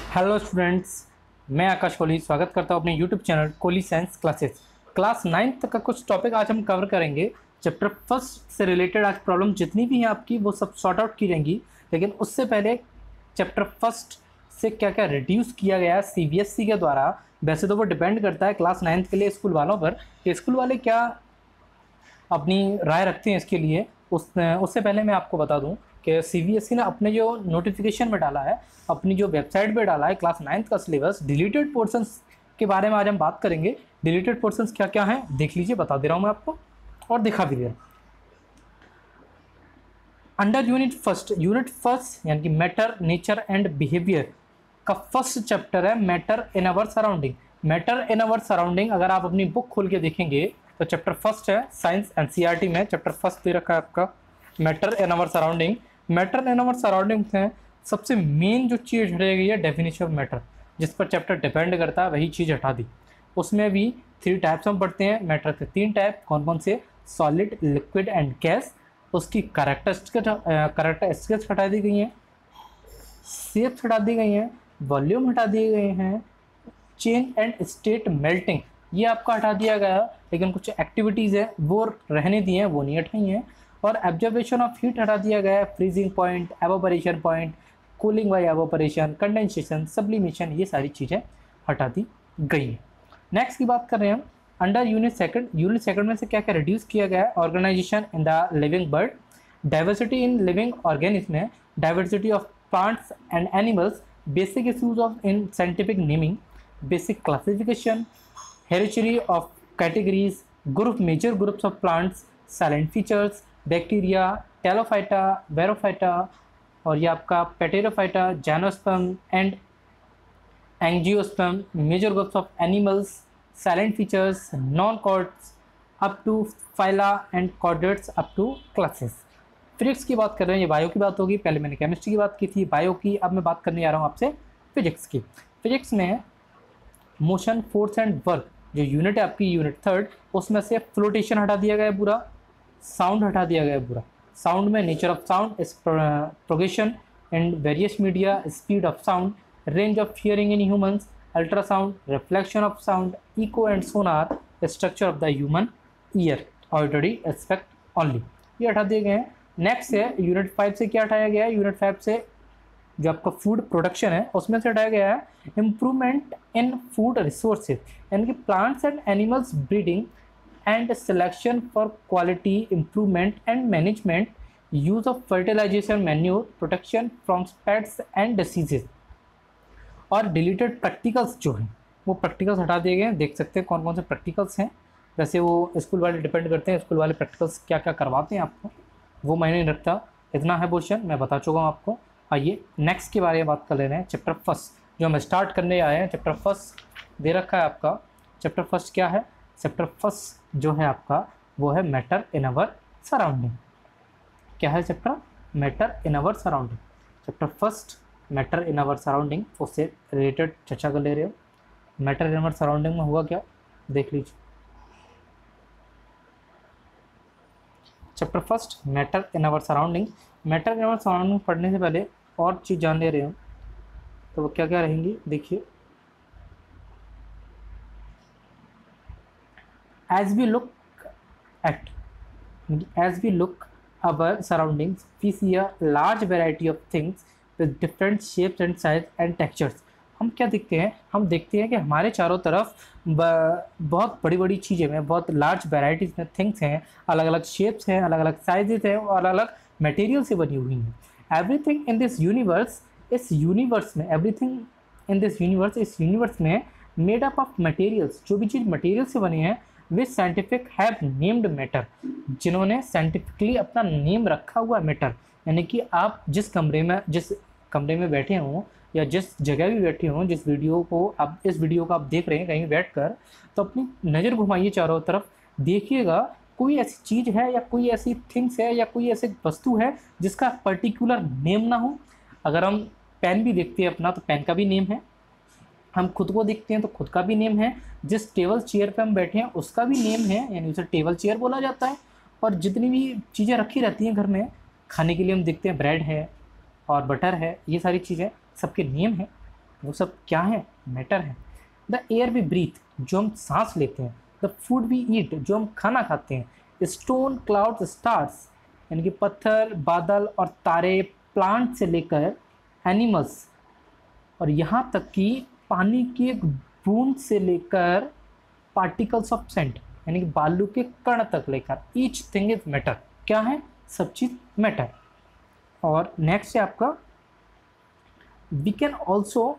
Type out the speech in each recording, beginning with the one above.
Hello students, मैं आकाश कोहली स्वागत करता हूँ अपने YouTube channel Kohli science classes. Class 9th तक का कुछ टॉपिक आज हम कवर करेंगे। चैप्टर फर्स्ट से रिलेटेड आज प्रॉब्लम जितनी भी हैं आपकी वो सब सॉर्ट आउट की रहेंगी, लेकिन उससे पहले चैप्टर फर्स्ट से क्या क्या रिड्यूस किया गया है CBSE के द्वारा। वैसे तो वो डिपेंड करता है क्लास 9th के लिए स्कूल वालों पर कि स्कूल वाले क्या अपनी राय रखते हैं इसके लिए। उससे पहले मैं आपको बता दूं कि CBSE ने अपने जो नोटिफिकेशन में डाला है, अपनी जो वेबसाइट पे डाला है क्लास 9th का सिलेबस, डिलीटेड पोर्शंस के बारे में आज हम बात करेंगे। डिलीटेड पोर्शंस क्या क्या हैं देख लीजिए, बता दे रहा हूँ मैं आपको और दिखा भी दे रहा हूँ। अंडर यूनिट फर्स्ट यानी कि मैटर, नेचर एंड बिहेवियर का फर्स्ट चैप्टर है matter in our surrounding. Matter in our surrounding अगर आप अपनी बुक खोल के देखेंगे तो चैप्टर फर्स्ट है, साइंस NCERT में चैप्टर फर्स्ट दे रखा है आपका matter in our surrounding. Matter in our surrounding में सबसे मेन जो चीज़ हटाई गई है डेफिनेशन ऑफ मैटर, जिस पर चैप्टर डिपेंड करता है वही चीज़ हटा दी। उसमें भी 3 टाइप्स हम पढ़ते हैं मैटर के। 3 टाइप कौन कौन से? Solid, liquid and gas. उसकी कैरेक्टरिस्टिक्स हटा दी गई हैं, शेप्स हटा दी गई हैं, वॉल्यूम हटा दिए गए हैं, चेंज एंड स्टेट मेल्टिंग ये आपका हटा दिया गया है, लेकिन कुछ एक्टिविटीज़ है वो रहने दी हैं, वो नहीं हटाई हैं। और ऑब्जर्वेशन ऑफ हीट हटा दिया गया है, freezing point, evaporation point, cooling bye evaporation, condensation, sublimation, ये सारी चीज़ें हटा दी गई हैं। नेक्स्ट की बात कर रहे हैं हम अंडर यूनिट सेकंड में से क्या क्या रिड्यूस किया गया है? Organisation in the living world, diversity in living organism है, diversity of plants and animals, basic issues of in scientific naming, basic classification, heredity of categories, major groups of plants, salient features, bacteria, thallophyta, bryophyta, और ये आपका pteridophyta, gymnosperm and angiosperm, major groups of animals, salient features, non chordates up to phyla and chordates up to classes. Physics की बात कर रहे हैं, ये bio की बात होगी। पहले मैंने केमिस्ट्री की बात की थी, बायो की, अब मैं बात करने जा रहा हूँ आपसे फिजिक्स की। फिजिक्स में मोशन, फोर्स एंड वर्क जो यूनिट है आपकी यूनिट थर्ड, उसमें से फ्लोटेशन हटा दिया गया है पूरा, साउंड हटा दिया गया है पूरा। साउंड में nature of sound, propagation and various media, speed of sound, range of hearing in humans, ultrasound, reflection of sound, echo and sonar, structure of the human ear, auditory aspect only, ये हटा दिए गए हैं। Next है unit 5 से क्या हटाया गया है? यूनिट 5 से जो आपका फूड प्रोडक्शन है उसमें से हटाया गया है इम्प्रूवमेंट इन फूड रिसोर्सेज, यानी कि plants and animals breeding and selection for quality improvement and management, use of fertilization, manure, protection from pests and diseases. और डिलीटेड प्रैक्टिकल्स जो हैं वो प्रैक्टिकल्स हटा दिए गए हैं। देख सकते हैं कौन कौन से प्रैक्टिकल्स हैं। वैसे वो स्कूल वाले डिपेंड करते हैं, स्कूल वाले प्रैक्टिकल्स क्या क्या करवाते हैं आपको वो मैंने नहीं रखता। इतना है पोर्शन, मैं बता चुका हूँ आपको। आइए नेक्स्ट के बारे में बात कर ले रहे हैं। चैप्टर फर्स्ट जो हम स्टार्ट करने आए हैं, चैप्टर फर्स्ट दे रखा है आपका। चैप्टर फर्स्ट क्या है? चैप्टर फर्स्ट जो है आपका वो है मैटर इन अवर सराउंडिंग। क्या है chapter? Matter in our surrounding. Chapter first matter in our surrounding, उससे रिलेटेड चर्चा कर ले रहे हो। मैटर इन अवर सराउंडिंग में हुआ क्या, देख लीजिए। Chapter first matter in our surrounding. Matter in our surrounding पढ़ने से पहले और चीज़ जान ले रहे हो तो वो क्या क्या रहेंगी, देखिए। As we look our surroundings we see a large variety of things with different shapes and size and textures. हम क्या देखते हैं? हम देखते हैं कि हमारे चारों तरफ बहुत बड़ी बड़ी चीज़ें हैं, बहुत लार्ज वेराइटीज़ में थिंग्स हैं, अलग अलग शेप्स हैं, अलग अलग साइजेस हैं और अलग अलग मटेरियल से बनी हुई हैं। एवरीथिंग इन दिस यूनिवर्स, इस यूनिवर्स में, एवरीथिंग इन दिस यूनिवर्स, इस यूनिवर्स में मेड अप ऑफ मटेरियल्स, जो भी चीज़ मटेरियल से बनी है, विच साइंटिफिक हैव नेम्ड मैटर, जिन्होंने साइंटिफिकली अपना नेम रखा हुआ मैटर। यानी कि आप जिस कमरे में बैठे हों या जिस जगह भी बैठे हों, इस वीडियो को आप देख रहे हैं कहीं बैठकर, तो अपनी नज़र घुमाइए चारों तरफ, देखिएगा कोई ऐसी चीज़ है या कोई ऐसी थिंग्स है या कोई ऐसी वस्तु है जिसका पर्टिकुलर नेम ना हो। अगर हम पेन भी देखते हैं अपना तो पेन का भी नेम है, हम खुद को देखते हैं तो खुद का भी नेम है, जिस टेबल चेयर पे हम बैठे हैं उसका भी नेम है, यानी उसे टेबल चेयर बोला जाता है। और जितनी भी चीज़ें रखी रहती हैं घर में खाने के लिए, हम देखते हैं ब्रेड है और बटर है, ये सारी चीज़ें सबके नेम है। वो सब क्या है? मैटर है। द एयर वी ब्रीथ, जो हम सांस लेते हैं। द फूड वी ईट, जो हम खाना खाते हैं। स्टोन, क्लाउड, स्टार्स, यानी कि पत्थर, बादल और तारे, प्लांट से लेकर एनिमल्स, और यहाँ तक कि पानी की एक बूंद से लेकर पार्टिकल्स ऑफ सेंट, यानी कि बालू के कण तक लेकर, ईच थिंग इज मैटर। क्या है? सब चीज़ मैटर। और नेक्स्ट है आपका, we can also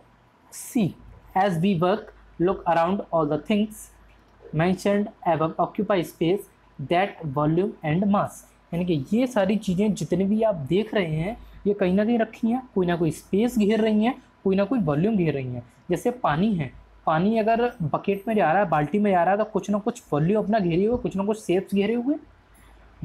see as we work, look around, all the things mentioned above occupy space that volume and mass, यानी कि ये सारी चीज़ें जितने भी आप देख रहे हैं ये कहीं ना कहीं रखी हैं, कोई ना कोई स्पेस घेर रही हैं, कोई ना कोई वॉल्यूम घेर रही हैं। जैसे पानी है, पानी अगर बकेट में जा रहा है, बाल्टी में जा रहा है, तो कुछ ना कुछ वॉल्यूम अपना घेरे हुए, कुछ ना कुछ शेप्स घेरे हुए।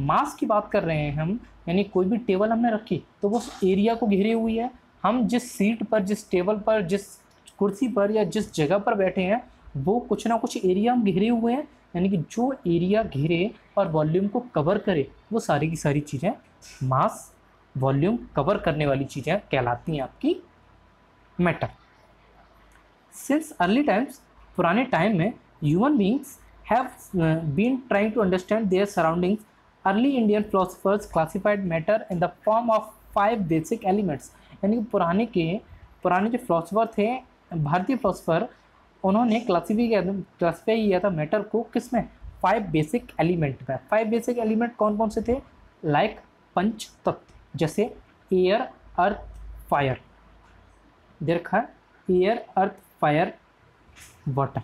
मास की बात कर रहे हैं हम, यानी कोई भी टेबल हमने रखी तो वो एरिया को घेरे हुई है। हम जिस सीट पर, जिस टेबल पर, जिस कुर्सी पर या जिस जगह पर बैठे हैं वो कुछ ना कुछ एरिया हम घेरे हुए हैं, यानी कि जो एरिया घेरे और वॉल्यूम को कवर करे वो सारी की सारी चीज़ें मास, वॉल्यूम कवर करने वाली चीज़ें कहलाती हैं आपकी मैटर। सिंस अर्ली टाइम्स, पुराने टाइम में human beings have been trying to understand their surroundings. Early Indian philosophers classified matter in the form of 5 basic elements, यानी कि पुराने जो फिलोसफर थे, भारतीय फिलोसफर, उन्होंने क्लासीफाई किया था मैटर को किस में? 5 बेसिक एलिमेंट में। 5 बेसिक एलिमेंट कौन कौन से थे? लाइक पंच तत्व, जैसे एयर, अर्थ, फायर, देखा एयर, अर्थ, फायर, वाटर,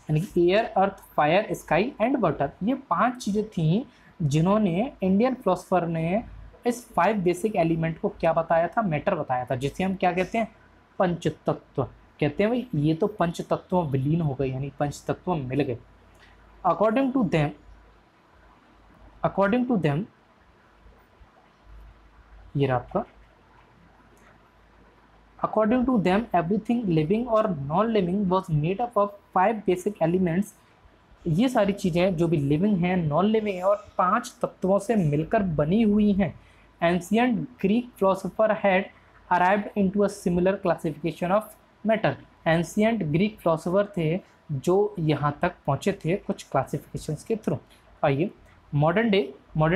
यानी कि air, earth, fire, sky and water. ये 5 चीज़ें थी जिन्होंने इंडियन फिलोसफर ने इस 5 बेसिक एलिमेंट को क्या बताया था? मैटर बताया था, जिसे हम क्या कहते हैं? पंच तत्व कहते हैं। भाई ये तो पंच तत्वों में विलीन हो गए, यानी पंच तत्वों में मिल गए। अकॉर्डिंग टू देम ये रहा आपका, according to them everything living और non living was made up of 5 basic elements. ये सारी चीज़ें जो भी लिविंग हैं, नॉन लिविंग है और 5 तत्वों से मिलकर बनी हुई हैं। Ancient Greek philosopher had arrived into a similar classification of matter. Ancient Greek philosopher थे जो यहाँ तक पहुँचे थे कुछ क्लासिफिकेशंस के थ्रू। आइए मॉडर्न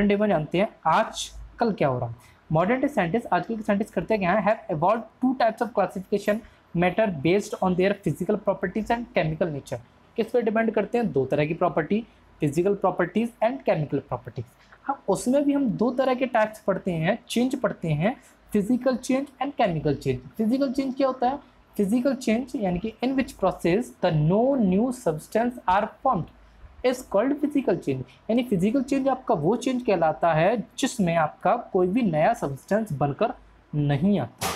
डे में जानते हैं आज कल क्या हो रहा है। मॉडर्न डे साइंटिस्ट, आजकल के साइंटिस्ट करते क्या है? Have evolved 2 types of classification matter based on their physical properties and chemical nature. किस पे डिपेंड करते हैं? 2 तरह की property, physical properties and chemical properties. अब उसमें भी हम 2 तरह के टाइप्स पढ़ते हैं, चेंज पढ़ते हैं, physical change and chemical change. Physical change क्या होता है? फिजिकल चेंज यानी कि in which process the no new substance are formed is called physical change. यानी फिजिकल चेंज आपका वो चेंज कहलाता है जिसमें आपका कोई भी नया सब्सटेंस बनकर नहीं आता।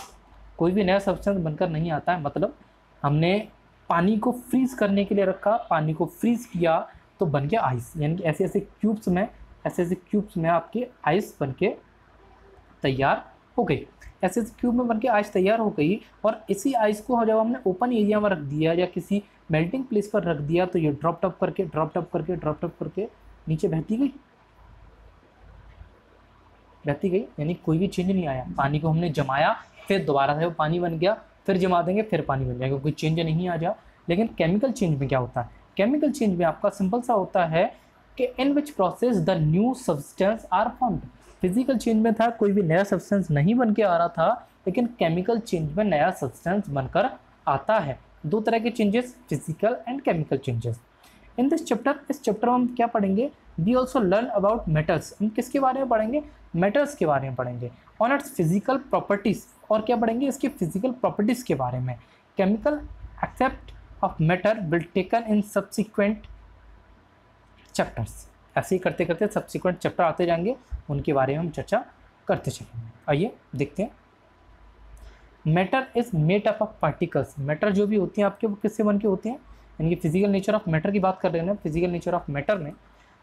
कोई भी नया सब्सटेंस बनकर नहीं आता है मतलब हमने पानी को फ्रीज करने के लिए रखा, पानी को फ्रीज किया तो बन गया आइस, यानी कि ऐसे ऐसे क्यूब्स में आपके आइस बन के तैयार हो गई। ऐसे क्यूब में बनके आइस तैयार हो गई और इसी आइस को जब हमने ओपन एरिया में रख दिया या किसी मेल्टिंग प्लेस पर रख दिया तो ये ड्रॉप टॉप करके नीचे बहती गई, यानी कोई भी चेंज नहीं आया। पानी को हमने जमाया, फिर दोबारा से वो पानी बन गया, फिर जमा देंगे, फिर पानी बन जाएगा, कोई चेंज नहीं आ जा। लेकिन केमिकल चेंज में क्या होता है? केमिकल चेंज में आपका सिंपल सा होता है कि in which process the new substance are formed. Physical change में था कोई भी नया सब्सटेंस नहीं बन के आ रहा था, लेकिन केमिकल चेंज में नया सब्सटेंस बनकर आता है। 2 तरह के changes, physical and chemical changes. In this chapter, इस चैप्टर में हम क्या पढ़ेंगे? We also learn about metals. हम किसके बारे में पढ़ेंगे? मेटल्स के बारे में पढ़ेंगे। ऑन इट्स फिजिकल प्रॉपर्टीज, और क्या पढ़ेंगे? इसके फिजिकल प्रॉपर्टीज के बारे में। Chemical except of matter will taken in subsequent chapters. ऐसे ही करते करते सब्सिक्वेंट चैप्टर आते जाएंगे, उनके बारे में हम चर्चा करते चलेंगे। आइए देखते हैं। Matter is made up of particles. Matter जो भी होती हैं आपके वो किससे बन के होते हैं? यानी कि फिजिकल नेचर ऑफ मैटर की बात कर रहे हैं ना। फिजिकल नेचर ऑफ मैटर में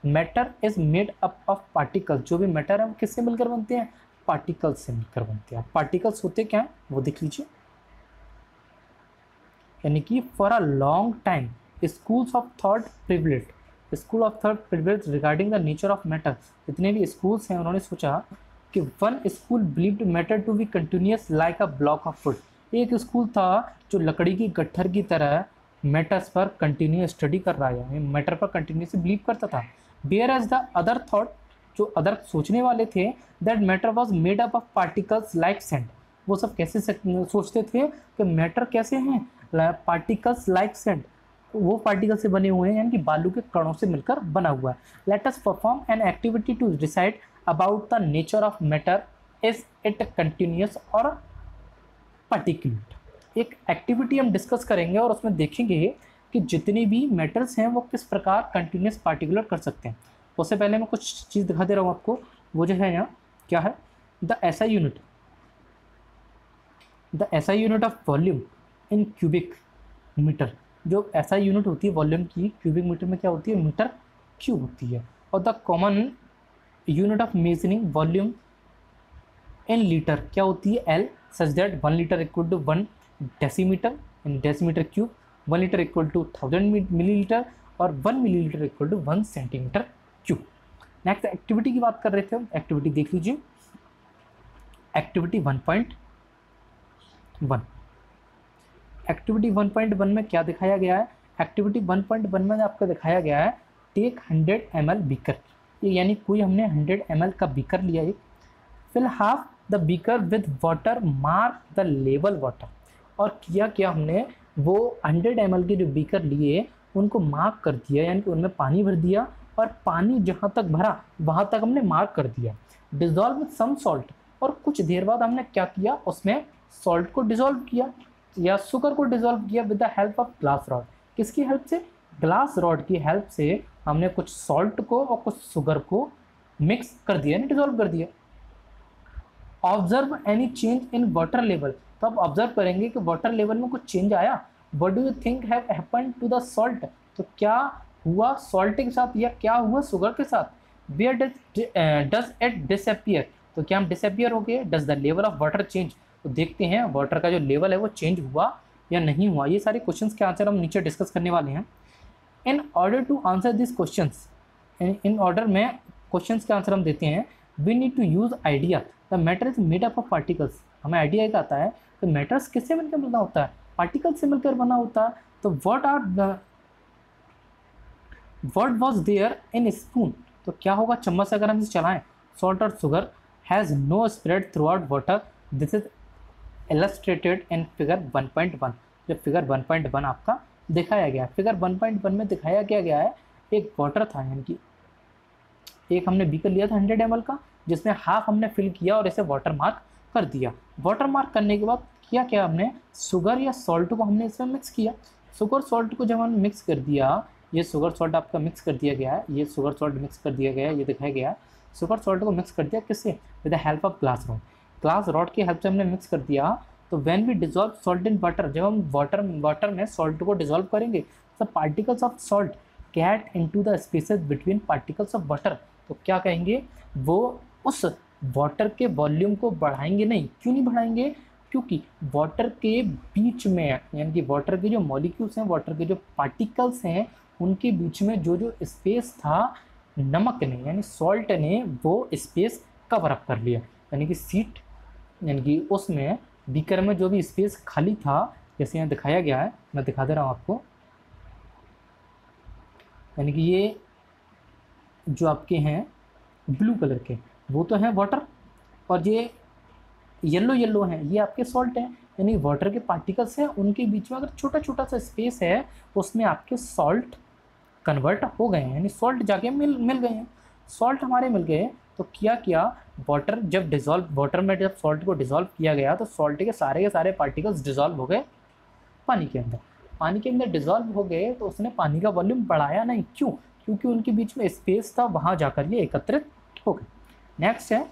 matter is made up of particles. जो भी मैटर है वो किससे मिलकर बनते हैं? पार्टिकल्स से मिलकर बनते हैं। पार्टिकल्स होते क्या हैं वो देख लीजिए। यानी कि for a long time school of thought privilege regarding the nature of matter. जितने भी स्कूल्स हैं उन्होंने सोचा कि one school believed matter to be continuous like a block of wood. एक स्कूल था जो लकड़ी की गट्ठर की तरह मैटर्स पर कंटिन्यूस स्टडी कर रहा है, मैटर पर कंटिन्यूसली बिलीव करता था। Whereas the other thought, जो अदर सोचने वाले थे, that matter was made up of particles like sand, वो सब कैसे सोचते थे कि मैटर कैसे हैं, पार्टिकल्स लाइक सेंड, वो पार्टिकल से बने हुए हैं, यानी कि बालू के कणों से मिलकर बना हुआ है। Let us perform an activity to decide about the nature of matter, is it continuous or particulate. एक एक्टिविटी हम डिस्कस करेंगे और उसमें देखेंगे कि जितने भी मैटर्स हैं वो किस प्रकार कंटिन्यूस पार्टिकुलर कर सकते हैं। उससे पहले मैं कुछ चीज़ दिखा दे रहा हूँ आपको, वो जो है यहाँ क्या है, the SI unit, the SI unit of volume in cubic metre. जो एसआई यूनिट होती है वॉल्यूम की, क्यूबिक मीटर में क्या होती है, मीटर क्यूब होती है। और the common unit of measuring volume in litre क्या होती है, L, such that 1 litre equal to 1 decimetre in decimetre cube, 1 litre equal to 1000 millilitre और 1 millilitre equal to 1 centimetre cube. Next activity की बात कर रहे थे हम, एक्टिविटी देख लीजिए, एक्टिविटी 1.1। एक्टिविटी 1.1 में क्या दिखाया गया है, एक्टिविटी 1.1 में आपको दिखाया गया है टेक 100 ml बीकर, यानी कोई हमने 100 ml का बीकर लिया एक, fill half the beaker with water, mark the level water. और किया क्या हमने, वो 100 ml के जो बीकर लिए उनको मार्क कर दिया, यानी कि उनमें पानी भर दिया और पानी जहाँ तक भरा वहाँ तक हमने मार्क कर दिया। डिजॉल्व विद सम सॉल्ट, और कुछ देर बाद हमने क्या किया, उसमें सॉल्ट को डिजॉल्व किया या शुगर को डिजॉल्व किया with the help of glass rod. किसकी हेल्प से, ग्लास रॉड की हेल्प से हमने कुछ सॉल्ट को और कुछ शुगर को मिक्स कर दिया, यानी डिजॉल्व कर दिया। Observe any change in water level, तो आप ऑब्जर्व करेंगे कि वाटर लेवल में कुछ चेंज आया। What do you think have happened to the salt, तो क्या हुआ सॉल्ट के साथ या क्या हुआ शुगर के साथ। वेयर डज इट डिसअपियर, तो क्या हम डिसअपियर हो गए। Does the level of water change, तो देखते हैं वाटर का जो लेवल है वो चेंज हुआ या नहीं हुआ। ये सारे क्वेश्चंस के आंसर हम नीचे डिस्कस करने वाले हैं। In order to answer this questions, in order में क्वेश्चंस के आंसर हम देते हैं। We need to use idea, the matter is made up of particles, हमें आइडिया एक आता है तो मैटर्स किससे मिलकर बना होता है, पार्टिकल से मिलकर बना होता है। तो what was there in spoon, तो क्या होगा चम्मच से अगर हम इसे चलाएं, सॉल्ट और sugar has know spread through out water, this is illustrated in figure 1.1। जो फिगर 1.1 आपका दिखाया गया है, फिगर 1.1 में दिखाया गया है एक वाटर था, यानी कि एक हमने बीकर लिया था 100 ml का, जिसमें हाफ हमने फिल किया और इसे वाटर मार्क कर दिया। वाटर मार्क करने के बाद किया क्या हमने, शुगर या सॉल्ट को हमने इसमें मिक्स किया। शुगर सॉल्ट को जब हमने मिक्स कर दिया, ये शुगर सॉल्ट आपका मिक्स कर दिया गया है, ये शुगर सॉल्ट मिक्स कर दिया गया है, ये दिखाया गया है। शुगर सॉल्ट को मिक्स कर दिया किससे, with the help of glass rod, glass rod की हेल्प से हमने मिक्स कर दिया। तो when we dissolve salt in water, जब हम वाटर में सॉल्ट को डिजॉल्व करेंगे तो particles of salt get into the spaces between particles of water, तो क्या कहेंगे, वो उस वाटर के वॉल्यूम को बढ़ाएंगे नहीं। क्यों नहीं बढ़ाएंगे, क्योंकि वाटर के बीच में, यानी कि वाटर के जो मॉलिक्यूल्स हैं, वाटर के जो पार्टिकल्स हैं, उनके बीच में जो जो स्पेस था, नमक ने यानी सॉल्ट ने वो स्पेस कवर अप कर लिया, यानी कि सीट, यानी कि उसमें बीकर में जो भी स्पेस खाली था, जैसे यहाँ दिखाया गया है, मैं दिखा दे रहा हूँ आपको, यानी कि ये जो आपके हैं ब्लू कलर के वो तो हैं वाटर, और ये येलो हैं ये आपके सॉल्ट हैं, यानी वाटर के पार्टिकल्स हैं, उनके बीच में अगर छोटा छोटा सा स्पेस है उसमें आपके सॉल्ट कन्वर्ट हो गए हैं, यानी सॉल्ट जाके मिल गए हैं। सॉल्ट हमारे मिल गए तो क्या वाटर जब डिज़ोल्व, वाटर में जब सॉल्ट को डिज़ोल्व किया गया तो सॉल्ट के सारे पार्टिकल्स डिज़ोल्व हो गए पानी के अंदर। पानी के अंदर डिज़ोल्व हो गए तो उसने पानी का वॉल्यूम बढ़ाया नहीं, क्यों, क्योंकि उनके बीच में स्पेस था, वहाँ जाकर ये एकत्रित हो गए। नेक्स्ट है,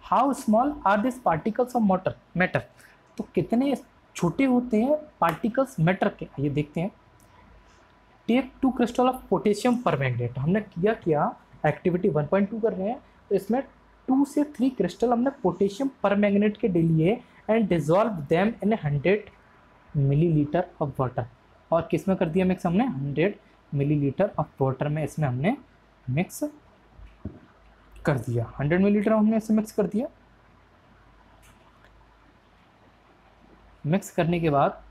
how small are this particles of matter, तो कितने छोटे होते हैं पार्टिकल्स मैटर के, ये देखते हैं। Take 2 crystal of potassium permanganate, हमने क्या एक्टिविटी 1.2 कर रहे हैं तो इसमें 2 से 3 क्रिस्टल हमने पोटेशियम परमैंगनेट के लिए and dissolve them in 100 millilitre of water, और किस में कर दिया मिक्स हमने, 100 मिलीलीटर ऑफ वाटर में इसमें हमने मिक्स कर दिया, 100 मिलीलीटर हमने इसमें मिक्स कर दिया। मिक्स करने के बाद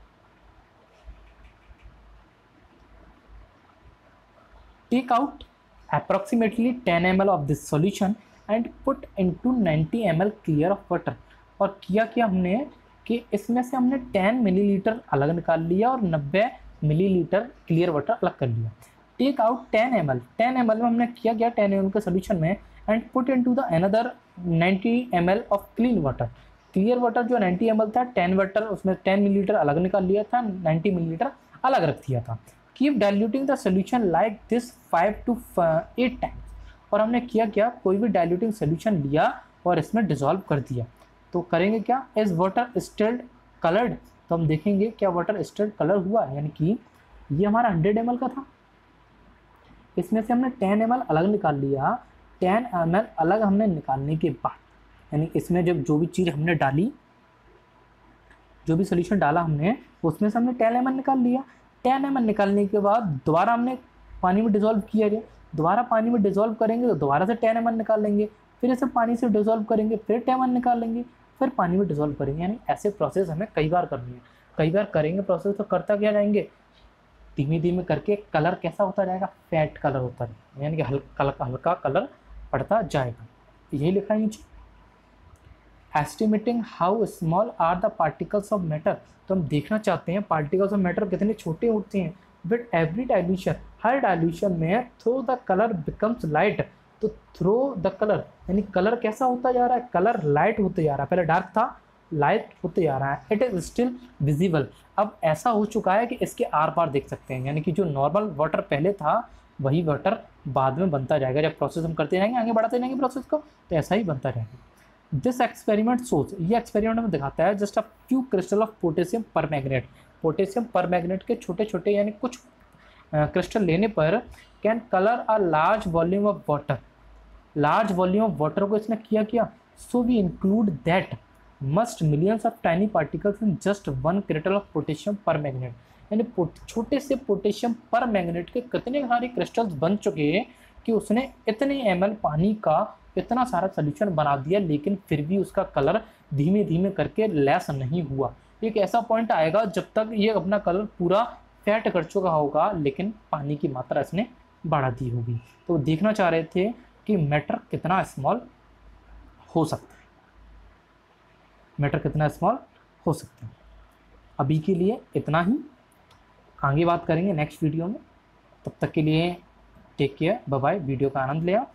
take out approximately 10 ml of this solution and put into 90 ml clear of water. और किया क्या हमने कि इसमें से हमने 10 मिलीलीटर अलग निकाल लिया और 90 मिलीलीटर क्लियर वाटर अलग कर लिया। टेक आउट 10 ml, 10 ml में हमने किया गया 10 ml के सोल्यूशन में and put into the another 90 ml of clean water. Clear water जो 90 ml था, 10 वाटर उसमें 10 मिलीलीटर अलग निकाल लिया था, 90 मिलीलीटर अलग रख दिया था। Keep diluting the solution like this 5 to 8 times. और हमने किया क्या, कोई भी डाइल्यूटिंग सोल्यूशन लिया और इसमें डिसॉल्व कर दिया। तो करेंगे क्या, इज वाटर स्टिल्ड कलर्ड, तो हम देखेंगे क्या वाटर स्टिल्ड कलर हुआ, यानी कि ये हमारा 100 ml का था, इसमें से हमने 10 ml अलग निकाल लिया। 10 ml अलग हमने निकालने के बाद, यानी इसमें जब जो भी चीज़ हमने डाली, जो भी सोल्यूशन डाला हमने, उसमें से हमने 10 ml निकाल लिया। 10 ml निकालने के बाद दोबारा हमने पानी में डिसॉल्व किया गया, दोबारा पानी में डिसॉल्व करेंगे तो दोबारा से 10 ml निकाल लेंगे, फिर इसे पानी से डिसॉल्व करेंगे, फिर 10 ml निकाल लेंगे, फिर पानी में डिसॉल्व करेंगे। यानी ऐसे प्रोसेस हमें कई बार करनी है। कई बार करेंगे प्रोसेस तो करता क्या जाएंगे, धीमे धीमे करके कलर कैसा होता जाएगा, फैट कलर होता जाएगा, यानी कि हल्का कलर पड़ता जाएगा। यही लिखा है नीचे। Estimating how small are the particles of matter, तो हम देखना चाहते हैं पार्टिकल्स ऑफ मैटर कितने छोटे होते हैं। विद एवरी डाइल्यूशन, हर डाइल्यूशन में through the colour becomes light, तो थ्रो द कलर यानी कलर कैसा होता जा रहा है, कलर लाइट होते जा रहा है, पहले डार्क था लाइट होते जा रहा है। इट इज स्टिल विजिबल, अब ऐसा हो चुका है कि इसके आर पार देख सकते हैं, यानी कि जो नॉर्मल वाटर पहले था वही वाटर बाद में बनता जाएगा। जब प्रोसेस हम करते जाएंगे, आगे बढ़ाते जाएंगे प्रोसेस को, तो ऐसा ही बनता रहेगा। दिस एक्सपेरिमेंट शोज, ये एक्सपेरिमेंट में दिखाता है just a few crystal of potassium permanganate, potassium permanganate के छोटे छोटे यानी कुछ क्रिस्टल लेने पर can colour a large volume of water, large volume of water को इसने किया। So we include that must millions of tiny particles in just 1 crystal of potassium permanganate, यानी छोटे से पोटेशियम पर मैग्नेट के कितने सारे क्रिस्टल्स बन चुके हैं कि उसने इतने ml पानी का इतना सारा सोल्यूशन बना दिया, लेकिन फिर भी उसका कलर धीमे धीमे करके लेस नहीं हुआ। एक ऐसा पॉइंट आएगा जब तक ये अपना कलर पूरा फैट कर चुका होगा, लेकिन पानी की मात्रा इसने बढ़ा दी होगी। तो देखना चाह रहे थे कि मैटर कितना स्मॉल हो सकता है, मैटर कितना स्मॉल हो सकता है। अभी के लिए इतना ही, आगे बात करेंगे नेक्स्ट वीडियो में। तब तक के लिए take care, bye bye. Video का आनंद लिया।